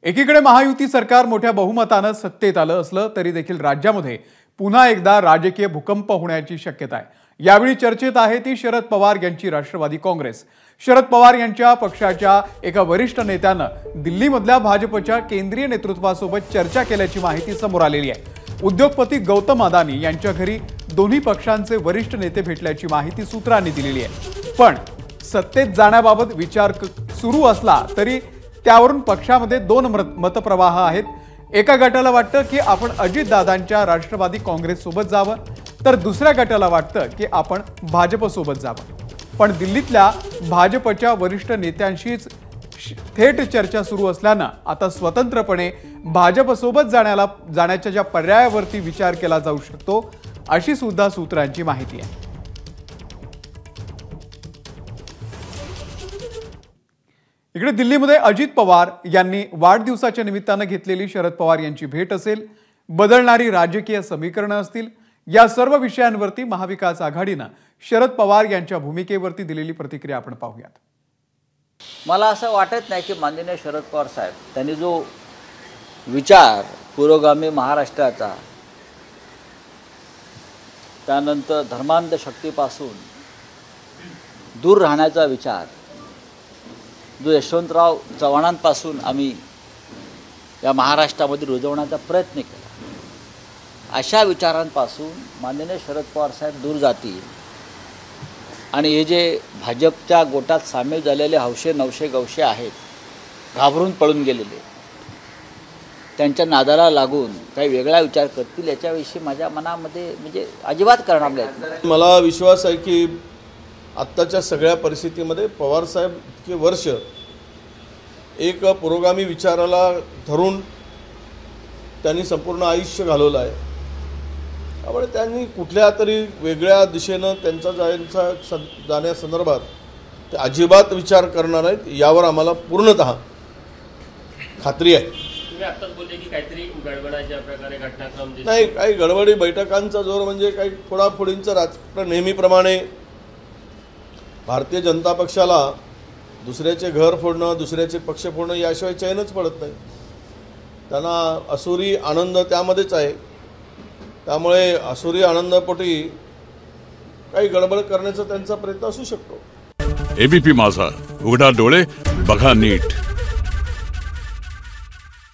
एकीकडे महायुती सरकार मोठ्या बहुमताने सत्तेत आलं असलं तरी देखील राज्यामध्ये पुन्हा एकदा राजकीय भूकंप होण्याची शक्यता आहे। यावेळी चर्चेत आहे ती शरद पवार यांची राष्ट्रवादी काँग्रेस। शरद पवार यांच्या पक्षाच्या एका वरिष्ठ नेत्यानं दिल्लीमधल्या भाजपच्या केंद्रीय नेतृत्वासोबत चर्चा केल्याची माहिती समोर आलेली आहे। उद्योगपती गौतम अदानी यांच्या घरी दोन्ही पक्षांचे वरिष्ठ नेते भेटल्याची माहिती सूत्रांनी दिलेली आहे। पण सत्तेत जाण्याबाबत विचार सुरू असला तरी त्यावरून पक्षामध्ये दोन मतप्रवाह आहेत। एका गटाला वाटतं की आपण अजितदादांच्या राष्ट्रवादी काँग्रेस सोबत जावं, तर दुसऱ्या गटाला वाटतं की आपण भाजप सोबत जावं। पण दिल्लीतल्या भाजपच्या वरिष्ठ नेत्यांशीच थेट चर्चा सुरू असल्यानं आता स्वतंत्रपणे भाजप सोबत जाण्याच्या ज्या पर्यायावरती विचार केला जाऊ शकतो अशी सुद्धा सूत्रांची माहिती आहे। इकडे दिल्लीमध्ये अजित पवार यांनी वाढदिवसाच्या निमित्तानं घेतलेली शरद पवार यांची भेट असेल, बदलणारी राजकीय समीकरणं असतील, या सर्व विषयांवरती महाविकास आघाडीनं शरद पवार यांच्या भूमिकेवरती दिलेली प्रतिक्रिया आपण पाहूयात। मला असं वाटत नाही की माननीय शरद पवार साहेब त्यांनी जो विचार पुरोगामी महाराष्ट्राचा, त्यानंतर धर्मांध शक्तीपासून दूर राहण्याचा विचार जो यशवंतराव चव्हाणांपासून आम्ही या महाराष्ट्रामध्ये रुजवण्याचा प्रयत्न केला, अशा विचारांपासून माननीय शरद पवार साहेब दूर जातील आणि हे जे भाजपच्या गोटात सामील झालेले हौशे नवशे गवशे आहेत, घाबरून पळून गेलेले, त्यांच्या नादाला लागून काही वेगळा विचार करतील याच्याविषयी माझ्या मनामध्ये म्हणजे अजिबात करणार नाही। मला विश्वास आहे की आत्ताच्या सगळ्या परिस्थितीमध्ये पवार साहेब इतके वर्ष एक पुरोगामी विचाराला धरून त्यांनी संपूर्ण आयुष्य घालवलं आहे। त्यामुळे त्यांनी कुठल्या तरी वेगळ्या दिशेनं त्यांचा जाण्यासंदर्भात ते अजिबात विचार करणार आहेत यावर आम्हाला पूर्णतः खात्री आहे। तुम्ही आत्ताच बोलले की काहीतरी गडबडाच्या प्रकारे घटनाक्रम नाही, काही गडबडी बैठकांचा जोर म्हणजे काही फोडाफोडींचं राजकारण नेहमीप्रमाणे भारतीय जनता पक्षाला दुसऱ्याचे घर फोडणं, दुसऱ्याचे पक्ष फोडणं याशिवाय चैनच पडत नाही। त्यांना असुरी आनंद त्यामध्येच आहे। त्यामुळे असुरी आनंदापोटी काही गडबड करण्याचा त्यांचा प्रयत्न असू शकतो। एबीपी माझा, उघडा डोळे बघा नीट।